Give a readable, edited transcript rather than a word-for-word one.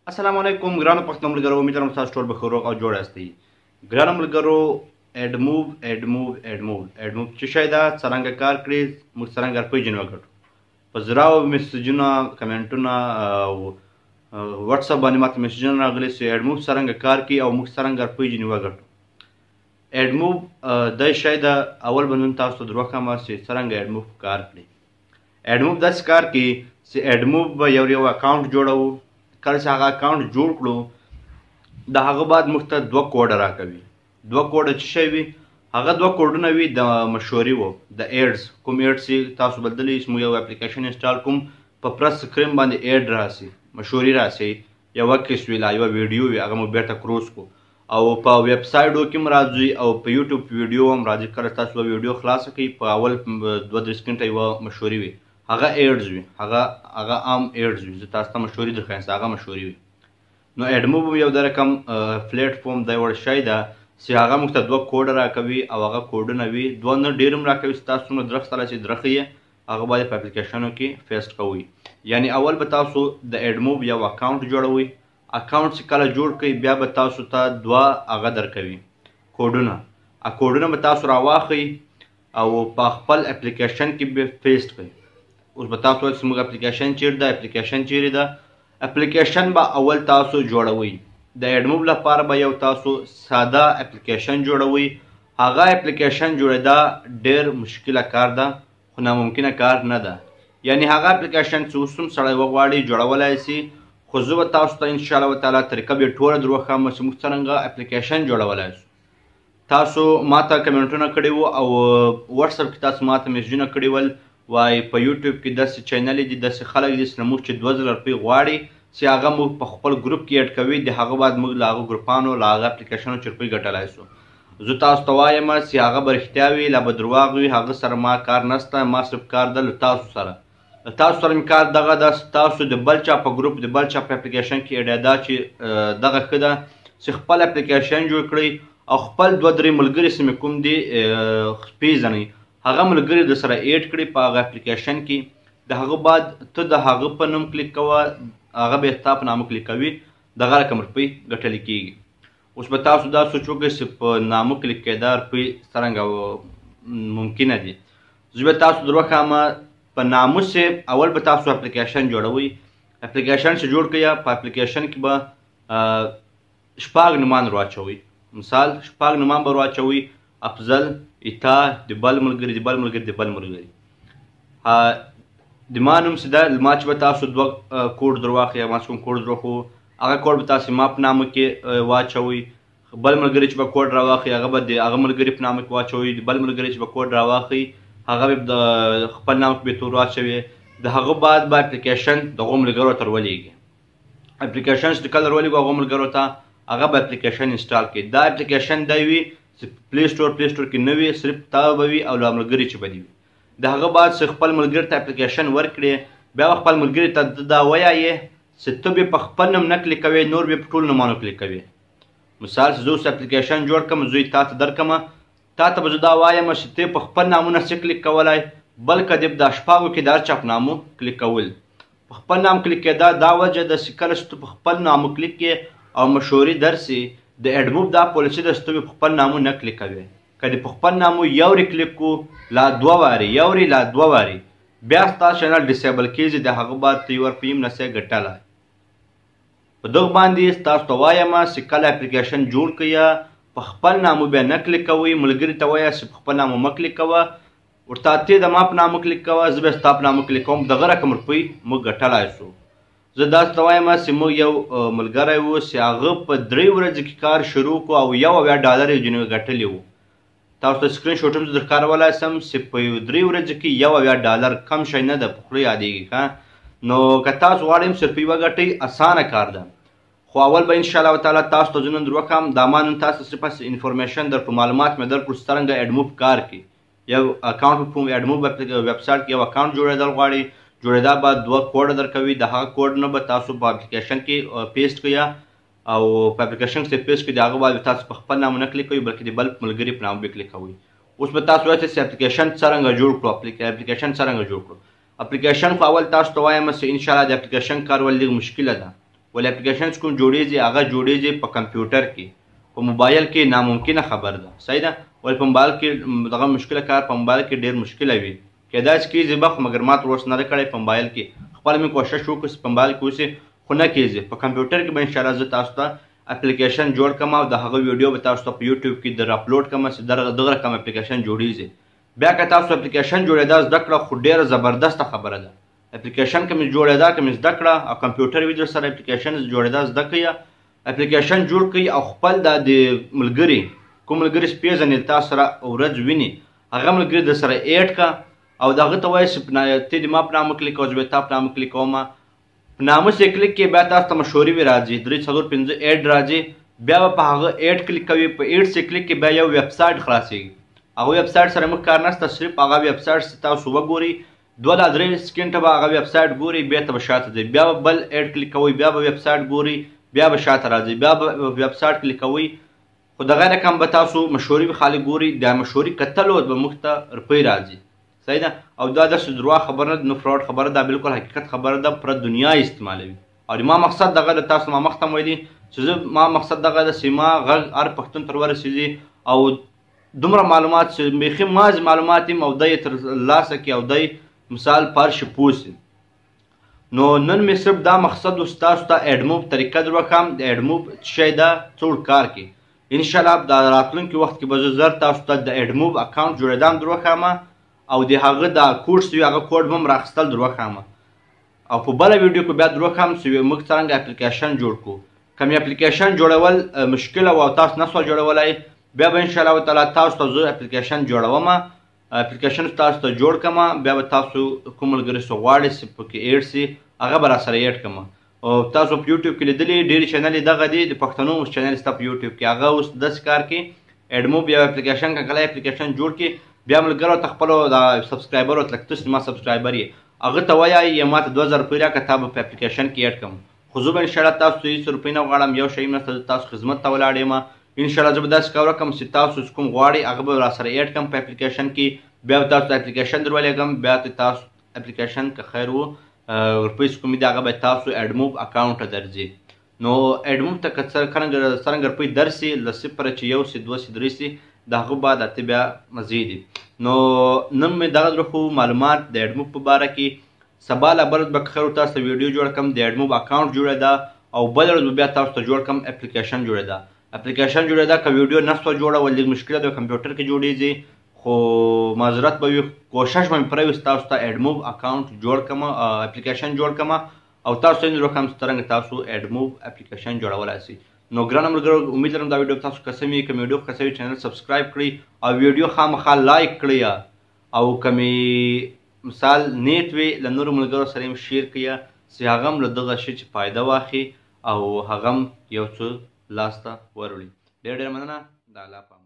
السلام علیکم ګرانو پښتنو ملګرو، امید لرم تاسو ټول به ښه روغ او جوړ یاستئ. ګرانو ملګرو، اډموو چې شی ده، څرنګه کار کړي، موږ څرنګه پیژنو وګټو. په زراو میسجونه، کمنټونه او واتساپ باندې ماته میسجونه راغلي چې اډموو څرنګه کار کوي او موږ څرنګه پیژنو وګټو. اډموو دا شی ده، اول به نن تاسو ته دروښیم چې څرنګه اډموو کار کړي. اډموو داسې کار کوي چې اډموو به یو اکاونټ جوړوو. کله چې هغه اکاونټ جوړ کړو، د هغه بعد موږ ته 2 کوډ راکوي. 2 کوډ څه شی وي؟ هغه 2 کوډونه وي د مشورې وو، د ایډز. کوم ایډز چې تاسو بدللی چې موږ یو اپلیکیشن انسټال کوم، په پرس سکرین باندې ایډ راسي، مشورې راسي، یوه کیس وي، یوه ویډیو وي، هغه موږ بیرته کروس کو. او په ویب سایټو کې هم راځي او په یوټیوب ویډیو هم راځي. کله تاسو ویډیو خلاصه کړئ، په اول 2-3 سکینټه یوه مشورې وي، هغه ایډز وي، هغه عام ایډز وي. زه تاسو ته مشورې درښیم چې هغه مشورې وي. نو اډموو یو د رقم پلیټ فارم دی، وړ شی ده چې هغه موږ ته 2 کوډ راکوي او هغه کوډونه وي 2 نه ډېر هم راکوي چې تاسو څومره درخت سره چې درخه یې هغه باید په اپلیکیشنو کې پیسټ کوئ. یعنې اول به تاسو د اډموو یو اکاونټ جوړوئ. اکاونټ چې کله جوړ کړئ، بیا به تاسو ته 2 هغه درکوي کوډونه. کوډونه به تاسو راواخئ او په خپل اپلیکیشن کې به پیسټ کړئ. اوس به تاسو وایئ چې زموږ اپلیکیشن چیرې ده، اپلیکیشن چیرې ده. اپلیکیشن به اول تاسو جوړوئ. د اډموو لپاره به یو تاسو ساده اپلیکیشن جوړوئ. هغه اپلیکیشن جوړېدا ډېر مشکله کار ده، خو ناممکنه کار نه ده. یعنې هغه اپلیکیشن چې اوس هم سړی وغواړي جوړولی سي، خو زه به تاسو ته انشاءالله تعالی طریقه به یې ټوله دروښیم چې موږ څرنګه اپلیکیشن جوړولی سو. تاسو ماته کمنټونه کړي وو او واتساپ کې تاسو ماته میسجونه کړي ول، وای په یوټیوب کې داسې چینلې دي، داسې خلک دي چې موږ چې 2000 روپۍ غواړي چې هغه موږ په خپل ګروپ کې اډ کوي، د هغه بعد موږ له هغه ګروپانو له هغه اپلیکیشنو چې روپۍ ګټلی سو. زه تاسو ته وایم چې هغه به رښتیا وي لا به درواغ وي، هغه سره ما کار نشته. ما صرف کار ده له تاسو سره. له تاسو سره مې کار دغه ده چې تاسو د بل چا په ګروپ، د بل چا په اپلیکیشن کې اډېدا چې دغه ښه ده چې خپل اپلیکیشن جوړ کړئ او خپل 2-3 ملګري چې مې کوم دي پیژنئ، هغه ملګري د سره ایډ کړي په هغه اپلیکیشن کې. د هغه بعد ته د هغه په نوم کلیک کوه، هغه به ستا په نامه کلیک کوي، دغه رقم روپۍ ګټلې کېږي. اوس به تاسو دا سوچ وکړئ چې په نامه کلیک کېدا روپۍ څرنګه ممکنه دي. زه به تاسو دروښیم په نامه چې اول به تاسو اپلیکیشن جوړوئ. اپلیکیشن چې جوړ کړئ، په اپلیکیشن کې به 4 نومان واچوئ. مثال 4 نومان به واچوئ: افضل، اتا، د بل ملګري، د بل ملګري، د بل ملګري. د ما نوم چې ده، ما چې به تاسو 2 کوډ درواخلئ، ما چې کوم کوډ درواخو هغه کوډ به تاسو ما په نامه کې واچوئ. بل ملګري چې به کوډ راواخلي هغه به د هغه ملګري په نامه کې واچوئ. د بل ملګري چې به کوډ راواخلي هغه به د خپل نامه کې به تور واچوي. د هغه بعد به اپلیکیشن دغو ملګرو ته ورولېږي. اپلیکیشن چې کله ورولېږو هغو ملګرو ته، هغه به اپلیکیشن انسټال کړي. دا اپلیکیشن دا وي چې پلی سټور کې نه وي، صرف تا به وي او له ملګري چې به دي وي. د هغه بعد چې خپل ملګري ته اپلیکیشن ورکړې، بیا به خپل ملګري ته دا وایې چې ته به په خپل نوم نه کلیک کوې، نور به په ټولو نومانو کلیک کوې. مثال چې زه اوس اپلیکیشن جوړ کړم، زه یې تا ته درکړم، تا ته به زه دا وایم چې ته په خپل نامونه نشې کلیک کولی، بلکې د 10 کې د هر چا په نامو کلیک کول. په خپل نام کلیک کېدا دا وجه ده چې کله چې ته په خپل نامو کلیک کې او مشورې درسي، د اډموو دا پالیسي ده چې ته په خپل نامو نه کلیک کوې. که دې په خپل نامو یورې کلیک کو، لا 2 وارې، یورې لا 2 وارې، بیا ستا چینل ډسیبل کېږي. د هغه بعد ته 1 روپۍ هم نسې ګټلی. په دغه باندې تاسو ته وایم چې کله اپلیکیشن جوړ کړئ، په خپل نامو بیا نه کلیک کوئ. ملګري ته وایه چې په خپل نامو مه کلیک کوه، ورته ته د ما په نامو کلیک کوه، زه بیا ستا په نامو کلیک کوم، دغه رقم روپۍ موږ ګټلی سو. زه داسې ته وایم چې موږ یو ملګری و چې هغه په 3 ورځو کې کار شروع کړو او $1 یې جنوي ګټلی و. تاسو ته سکرین شاټ هم زه درکارولی شم چې په 3 ورځو کې $1 کم شی نه ده، په خوله یادېږي که. نو که تاسو غواړئ چې روپۍ وګټئ، اسانه کار ده. خو اول به انشاءالله تعالی تاسو ته زه نن دروښیم. دا ما نن تاسو صرف انفارمیشن درکړو، معلومات مې درکړو څرنګه اډموو کار کوي. یو اکاونټ په اډموو ویب سایټ کې یو اکاونټ جوړېدل غواړي، جوړېدا بعد 2 کوډ درکوي. د هغه کوډ نه به تاسو په اپلیکیشن کې پیسټ کړئ او په اپلیکیشن کې پیسټ کړئ. د هغه بعد تاسو په خپل نامه نه کلیک کوئ، بلکې د بل ملګري په نامه به کلیک کوئ. اوس به تاسو وایئ چې اپلیکیشن څرنګه جوړ کړو. اپلیکیشن څرنګه جوړ کړو؟ اپلیکیشن خو اول تاسو ته وایم چې انشاءالله د اپلیکیشن کارول لږ مشکله ده. ولې اپلیکیشن چې کوم جوړیږي هغه جوړیږي په کمپیوټر کې، په موبایل کې ناممکنه خبر ده، صحیح ده. ولې په موبایل کې دغه مشکله کار په موبایل کې ډېر مشکله وي، کیدای شي کېږي به خو مګر ما تر اوسه نه ده کړی په موبایل کې. خپله مې کوشش وکړو چې په موبایل کې اوسي خو نه کېږي. په کمپیوټر کې به انشاءالله زه تاسو ته اپلیکیشن جوړ کړم او د هغه ویډیو به تاسو ته په یوټیوب کې در اپلوډ کړم چې دغه رقم اپلیکیشن جوړیږي. بیا که تاسو اپلیکیشن جوړېدا زده کړه خو ډېره زبردسته خبره ده. اپلیکیشن که مې جوړېدا که مې زده کړه او کمپیوټر وي در سره اپلیکیشن جوړېدا زده کړئ، اپلیکیشن جوړ کړئ او خپل د ملګري کوم ملګري چې پېژنې تاسو سره ورځ ویني هغه ملګري در سره ایډ کړه او د هغه ته وایي چې ته د ما په نامه کلیک کوه زه به تا په نامه کلیک کوم. په نامه چې کلیک کې بیا تاسو ته مشورې وي راځي 3 4 5 ایډ راځي، بیا به په هغه ایډ کلیک کوي. په ایډ چې کلیک کې بیا یو ویب سایټ خلاصېږي، هغه ویب سایټ سره موږ کار نشته، صرف هغه ویب سایټ چې تاسو وګورئ 2 یا 3 سکینډه به هغه ویب سایټ ګورئ، بیا ته به شاته ځئ، بیا به بل ایډ کلیک کوئ، بیا به ویب سایټ ګورئ، بیا به شاته راځئ، بیا به ویب سایټ کلیک کوئ. خو دغه رقم به تاسو مشورې به خالي ګورئ، د مشورې کتلو به موږ ته روپۍ راځي، صحیح ده. او دا داسې درواغ خبره نه ده، نو فراډ خبره ده، بالکل حقیقت خبره ده، پوره دنیا استعمالوي. او ما مقصد دغه د تاسو ما مخته ویلي چې ما مقصد دغه د سیما غږ هر پښتون تر ورسېږي او دومره معلومات چې بیخي مازې معلومات یم او دی یې تر لاسه کړي او دی مثال پارش پوسي. نو نن مې صرف دا مقصد و تاسو ته ایډموب طریقه در وښیم. د ایډموب څه شی ده، څه کار کوي. انشاءالله د راتلونکي وخت کې به زه زر تاسو ته د ایډموب اکاونټ جوړېدا هم در وښیم او د هغه د کوډ چې وي هغه کوډ به هم راخیستل در وښیم او په بله ویډیو کې بیا در وښیم چې موږ څرنګه اپلیکیشن جوړ کړو. که مې اپلیکیشن جوړول مشکله و او تاسو نه سوه جوړولی بیا به انشاءالله تعالی تاسو ته زه اپلیکیشن جوړوم، اپلیکیشن تاسو ته جوړ کړم، بیا به تاسو کوم ملګري څه غواړئ چې پکې ایډ سي هغه به راسره ایډ کړم. او تاسو په یوټیوب کې لیدلي ډېرې چینلې دغه دي، د پښتنو چینل شته په یوټیوب کې، هغه اوس داسې کار کوي ایډموب یو اپلیکیشن که کله اپلیکیشن جوړ کړي بیا ملګرو ته خپلو د سبسکرایبرو ته لکه ته چې ما سبسکرایبر یې هغه ته وایه یا ما ته 2000 روپۍ راکړه تا به په اپلیکیشن کې ایډ کړم. خو زه به انشاءالله تاسو ته هېڅ روپۍ نه غواړم، یو شی نشته، تاسو خدمت ته ولاړ یم. انشاءالله زه به داسې کار وکړم چې تاسو چې کوم غواړئ هغه به راسره ایډ کړم په اپلیکیشن کې، بیا به تاسو ته اپلیکیشن در ولېږم، بیا تاسو اپلیکیشن که خیر و روپۍ چې کومې دي هغه به تاسو ایډموب اکاونټ ته درځي. نو ایډموب ته که څرنګه روپۍ درسي له 0 چې 1 سي 2 سي 3 سي د هغه بعد اته بیا مزې دي. نو نن مې دغه درخو معلومات د ایډموب په باره کې. سبا له بل ورځ به خیر تاسو ته ویډیو جوړ کړم د ایډموب اکاونټ جوړېده او بل ورځ به بیا تاسو ته جوړ کړم اپلیکیشن جوړېده. اپلیکیشن جوړېده که ویډیو نه سوه جوړول لږ مشکله ده کمپیوټر کې جوړېږي خو معذرت به وي، کوشش به مې پوره وي تاسو ته ایډموب اکاونټ جوړ کړم، اپلیکیشن جوړ کړم او تاسو ته یې وکړم چې څرنګه تاسو ایډموب اپلیکیشن جوړولی شئ. نو ګرانو ملګرو امید لرم دا ویډیو تاسو قسم وي، که مې ویډیو قسم وي چینل سبسکرایب کړئ او ویډیو خامخا لایک کړئ او که مې مثال نیت وي له نورو ملګرو سره یې شیر کړئ چې هغه هم له دغه شي چې فایده واخلي او هغه هم یو څه لاسته وروړي. ډېر ډېر مننه. د الله په امان.